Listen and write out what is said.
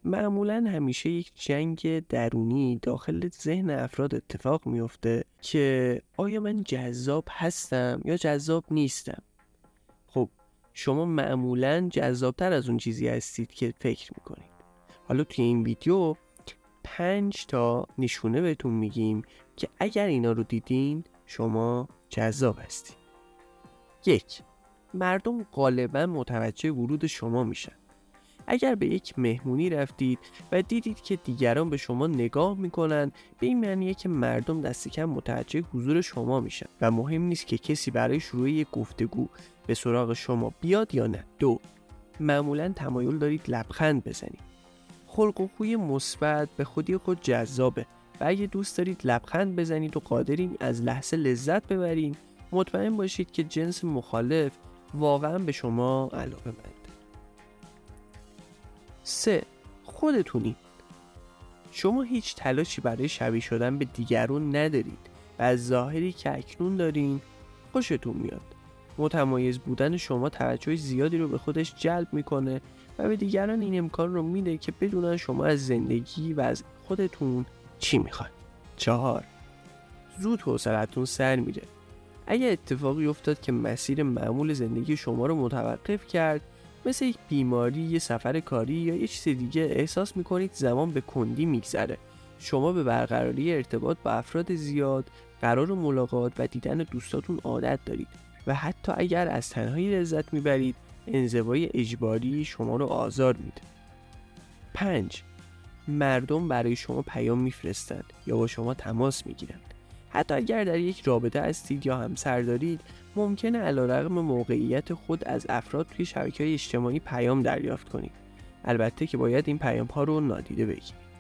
معمولا همیشه یک جنگ درونی داخل ذهن افراد اتفاق میفته که آیا من جذاب هستم یا جذاب نیستم. خب شما معمولا جذابتر از اون چیزی هستید که فکر میکنید. حالا توی این ویدیو 5 تا نشونه بهتون میگیم که اگر اینا رو دیدین شما جذاب هستید. 1. مردم غالبا متوجه ورود شما میشن. اگر به یک مهمونی رفتید و دیدید که دیگران به شما نگاه میکنن، به این معنیه که مردم دست کم متوجه حضور شما میشن و مهم نیست که کسی برای شروع یک گفتگو به سراغ شما بیاد یا نه. 2. معمولا تمایل دارید لبخند بزنید. خلق و خوی مثبت به خودی خود جذابه و اگه دوست دارید لبخند بزنید و قادرین از لحظه لذت ببرین، مطمئن باشید که جنس مخالف واقعا به شما علاقه‌مند. 3. خودتونید. شما هیچ تلاشی برای شبیه شدن به دیگران ندارید و از ظاهری که اکنون دارین خوشتون میاد. متمایز بودن شما توجه زیادی رو به خودش جلب میکنه و به دیگران این امکان رو میده که بدونن شما از زندگی و از خودتون چی میخواید. 4. زود حوصله‌تون سر میره. اگه اتفاقی افتاد که مسیر معمول زندگی شما رو متوقف کرد، مثل یک بیماری، یه سفر کاری یا یه چیز دیگه، احساس میکنید زمان به کندی میگذره. شما به برقراری ارتباط با افراد زیاد، قرار ملاقات و دیدن دوستاتون عادت دارید و حتی اگر از تنهایی لذت میبرید، انزوای اجباری شما رو آزار میده. 5. مردم برای شما پیام میفرستند یا با شما تماس میگیرند. حتی اگر در یک رابطه هستید یا همسر دارید، ممکنه علیرغم موقعیت خود از افراد توی شبکه‌های اجتماعی پیام دریافت کنید. البته که باید این پیام ها رو نادیده بگیرید.